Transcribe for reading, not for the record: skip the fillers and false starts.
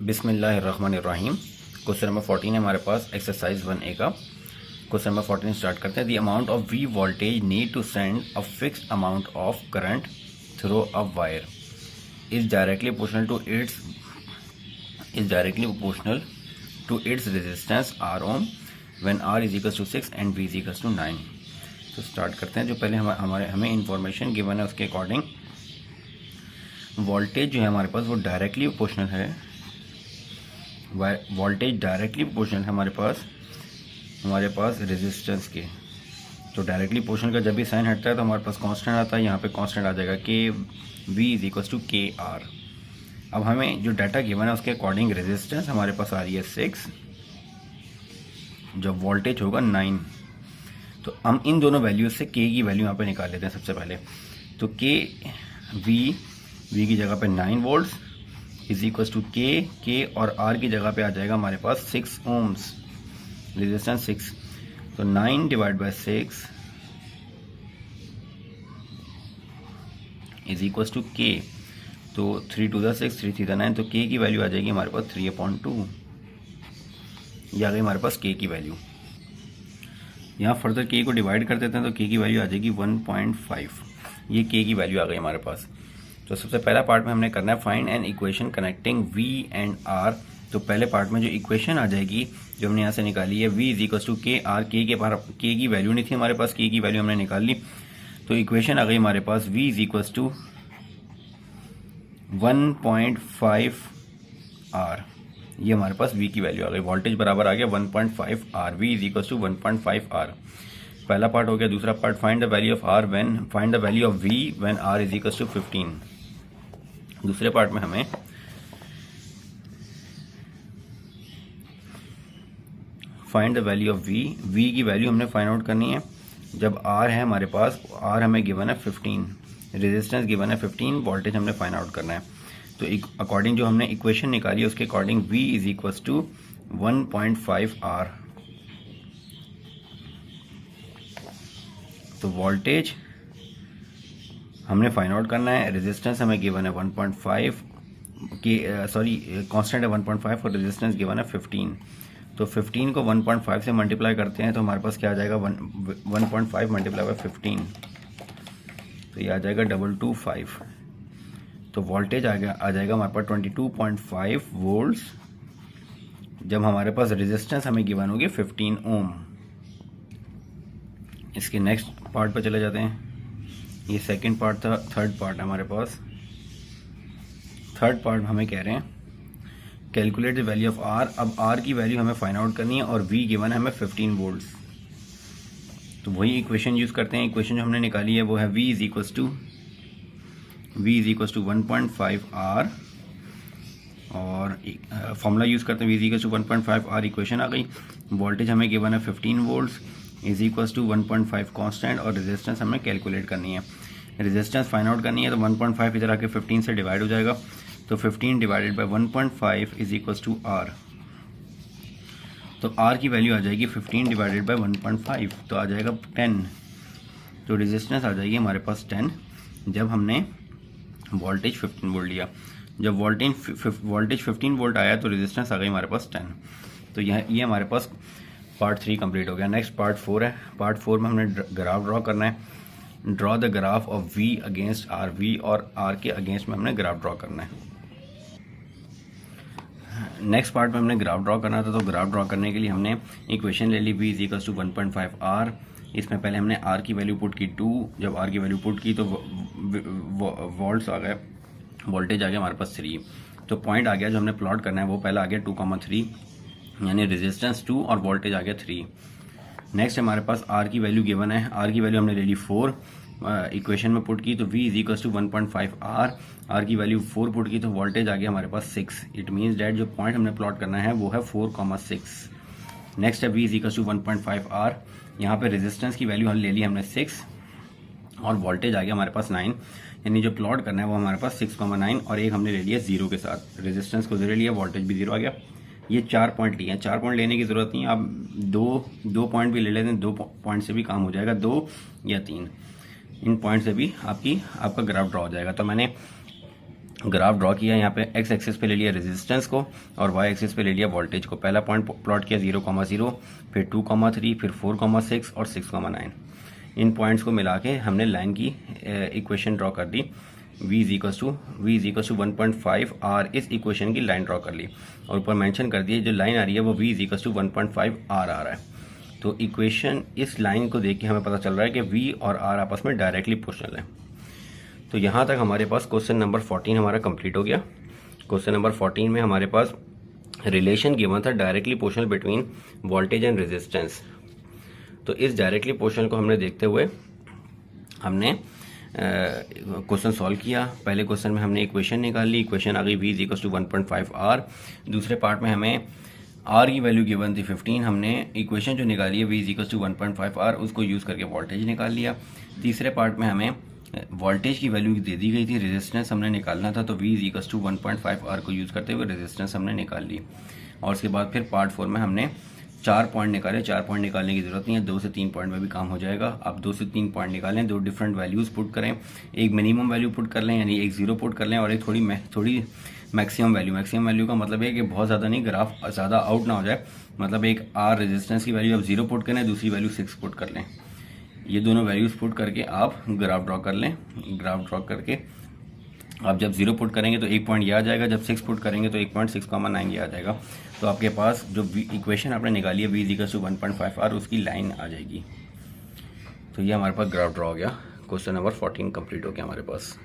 बिस्मिल्लाहिर्रहमानिर्रहीम। Question number 14 है हमारे पास, एक्सरसाइज 1A का। क्वेश्चन नंबर 14 स्टार्ट करते हैं। The amount of V voltage need to send a fixed amount of current through a wire is directly proportional to its resistance R ohm when R is equal to 6 and V is equal to 9। तो start करते हैं। जो पहले हमें information given है उसके according voltage जो है हमारे पास वो डायरेक्टली प्रोपोर्शनल है। वोल्टेज डायरेक्टली प्रोपोर्शनल है हमारे पास रेजिस्टेंस के। तो डायरेक्टली प्रोपोर्शनल का जब भी साइन हटता है तो हमारे पास कांस्टेंट आता है। यहाँ पे कांस्टेंट आ जाएगा के वी इज इक्वल टू के आर। अब हमें जो डाटा गिवन है उसके अकॉर्डिंग रेजिस्टेंस हमारे पास आ रही है 6, जब वोल्टेज होगा 9। तो हम इन दोनों वैल्यूज से के की वैल्यू यहाँ पे निकाल लेते हैं सबसे पहले। तो के वी की जगह पे 9 वोल्ट्स इज इक्वल टू के और आर की जगह पे आ जाएगा हमारे पास 6 ओम्स, रेजिस्टेंस 6। तो 9 divide by 6 is equal to K. तो 3 टू 6 3 3 9। तो के की वैल्यू आ जाएगी हमारे पास 3/2। ये आ गई हमारे पास के की वैल्यू। यहाँ फर्दर के को डिवाइड कर देते हैं तो के की वैल्यू आ जाएगी 1.5। ये के की वैल्यू आ गई हमारे पास। तो सबसे पहला पार्ट में हमने करना है find an equation connecting V and R। तो पहले पार्ट में जो इक्वेशन आ जाएगी जो हमने यहाँ से निकाली है, V इज इक्वल टू के आर। के की वैल्यू नहीं थी हमारे पास, के की वैल्यू हमने निकाल ली। तो इक्वेशन आ गई हमारे पास V is equal to 1.5 R। ये हमारे पास V की वैल्यू आ गई। वोल्टेज बराबर आ गया 1.5 R। V is equal to 1.5 R। पहला पार्ट हो गया। दूसरा part find the value of R find the value of V when R is equal to 15। दूसरे पार्ट में हमें find the value of V की वैल्यू हमने फाइंड आउट करनी है जब R है हमारे पास। R हमें गिवन है 15, रेजिस्टेंस गिवन है 15, वोल्टेज हमने फाइंड आउट करना है। तो अकॉर्डिंग जो हमने इक्वेशन निकाली है उसके according V is equal to 1.5 R। तो वोल्टेज हमने फाइंड आउट करना है, रेजिस्टेंस हमें गिवन है 1.5 की कांस्टेंट है 1.5 और रेजिस्टेंस गिवन है 15। तो 15 को 1.5 से मल्टीप्लाई करते हैं तो हमारे पास क्या आ जाएगा 1.5 मल्टीप्लाई बाय 15। तो ये आ जाएगा 225। तो वोल्टेज आ जाएगा हमारे पास 22.5 वोल्ट्स जब हमारे पास रेजिस्टेंस हमें गिवन होगी 15 ओम। इसके नेक्स्ट पार्ट पर चले जाते हैं। ये सेकंड पार्ट था। थर्ड पार्ट हमारे पास। थर्ड पार्ट हमें कह रहे हैं calculate the value of R। अब R की वैल्यू हमें फाइंड आउट करनी है और V गिवन है हमें 15 वोल्ट्स। तो वही इक्वेशन यूज करते हैं। इक्वेशन जो हमने निकाली है वो है V is equal to 1.5 R और फॉर्मूला यूज करते हैं V is equal to 1.5 R। Equation आ गई। वोल्टेज हमें गिवन है 15 volts is equal to 1.5 constant और रेजिस्टेंस हमें कैलकुलेट करनी है। रेजिस्टेंस फाइंड आउट करनी है तो 1.5 इधर आके 15 से डिवाइड हो जाएगा। तो 15 divided by 1.5 is equal to R। तो R की वैल्यू आ जाएगी 15 डिवाइडेड बाय 1.5 तो आ जाएगा 10। तो रेजिस्टेंस आ जाएगी हमारे पास 10 जब हमने वोल्टेज 15 वोल्ट लिया। जब वोल्टेज 15 वोल्ट आया तो रेजिस्टेंस आ गई हमारे पास 10। तो ये हमारे पास पार्ट 3 कंप्लीट हो गया। नेक्स्ट पार्ट 4 है। पार्ट 4 में हमने ग्राफ ड्रॉ करना है। Draw the graph of V against R। V और R के अगेंस्ट में हमने ग्राफ ड्रॉ करना है। नेक्स्ट पार्ट में हमने ग्राफ ड्रॉ करना था। तो ग्राफ ड्रॉ करने के लिए हमने इक्वेशन ले ली V is equal to 1.5 R। इसमें पहले हमने R की वैल्यू पुट की 2। जब R की वैल्यू पुट की तो वोल्ट्स आ गए, वोल्टेज आ गया हमारे पास 3। तो पॉइंट आ गया जो हमने प्लॉट करना है वो पहला आ गया 2,3 यानी रेजिस्टेंस 2 और वोल्टेज आ गया 3। नेक्स्ट हमारे पास R की वैल्यू गिवन है। R की वैल्यू हमने ले ली 4, इक्वेशन में पुट की तो V is equal to 1.5 R। R की वैल्यू 4 पुट की तो वोल्टेज आ गया हमारे पास 6। इट मीन्स डैट जो पॉइंट हमने प्लॉट करना है वो है 4,6। नेक्स्ट है V is equal to 1.5 R। यहाँ पे रेजिस्टेंस की वैल्यू ले ली हमने 6 और वोल्टेज आ गया हमारे पास 9। यानी जो प्लॉट करना है वो हमारे पास 6,9 और एक हमने ले लिया 0 के साथ। रेजिस्टेंस को 0 लिया, वोल्टेज भी 0 आ गया। ये 4 पॉइंट लिए हैं। 4 पॉइंट लेने की ज़रूरत नहीं है, आप दो पॉइंट भी ले लेते हैं। 2 पॉइंट से भी काम हो जाएगा, 2 या 3। इन पॉइंट से भी आपका ग्राफ ड्रॉ हो जाएगा। तो मैंने ग्राफ ड्रॉ किया, यहाँ पे एक्स एक्सिस पे ले लिया रेजिस्टेंस को और वाई एक्सिस पे ले लिया वोल्टेज को। पहला पॉइंट प्लॉट किया 0,0, फिर 2,3, फिर 4,6 और 6,9। इन पॉइंट्स को मिला के हमने लाइन की इक्वेशन ड्रॉ कर दी। v is equal to 1.5 r इस इक्वेशन की लाइन ड्रॉ कर ली और ऊपर मेंशन कर दिया जो लाइन आ रही है वो v is equal to 1.5 r आ रहा है। तो इक्वेशन इस लाइन को देख के हमें पता चल रहा है कि v और r आपस में डायरेक्टली प्रोपोर्शनल है। तो यहाँ तक हमारे पास क्वेश्चन नंबर 14 हमारा कंप्लीट हो गया। क्वेश्चन नंबर 14 में हमारे पास रिलेशन गिवन था directly proportional between voltage and resistance. तो इस डायरेक्टली प्रोपोर्शनल को हमने देखते हुए हमने क्वेश्चन सॉल्व किया। पहले क्वेश्चन में हमने इक्वेशन निकाल ली, इक्वेशन आ गई v is equal to 1.5 r। दूसरे पार्ट में हमें r की वैल्यू गिवन थी 15, हमने इक्वेशन जो निकाली है v is equal to 1.5 r उसको यूज़ करके वोल्टेज निकाल लिया। तीसरे पार्ट में हमें वोल्टेज की वैल्यू दे दी गई थी, रेजिस्टेंस हमने निकालना था, तो v is equal to 1.5 r को यूज़ करते हुए रेजिस्टेंस हमने निकाल ली। और उसके बाद फिर पार्ट 4 में हमने 4 पॉइंट निकाले। 4 पॉइंट निकालने की ज़रूरत नहीं है, 2 से 3 पॉइंट में भी काम हो जाएगा। आप 2 से 3 पॉइंट निकालें, 2 डिफरेंट वैल्यूज़ पुट करें, एक मिनिमम वैल्यू पुट कर लें यानी एक 0 पुट कर लें और एक थोड़ी मैक्सिमम वैल्यू। मैक्सिमम वैल्यू का मतलब है कि बहुत ज़्यादा नहीं, ग्राफ ज़्यादा आउट ना हो जाए। मतलब एक r रेजिस्टेंस की वैल्यू आप 0 पुट करें, दूसरी वैल्यू 6 पुट कर लें। ये दोनों वैल्यूज़ पुट करके आप ग्राफ ड्रॉ कर लें। ग्राफ ड्रॉ करके आप जब 0 पुट करेंगे तो 1 पॉइंट ये आ जाएगा, जब 6 पुट करेंगे तो 1.6,9 ये आ जाएगा। तो आपके पास जो इक्वेशन आपने निकाली है v is equal to 1.5 r उसकी लाइन आ जाएगी। तो ये हमारे पास ग्राफ ड्रॉ हो गया। क्वेश्चन नंबर 14 कंप्लीट हो गया हमारे पास।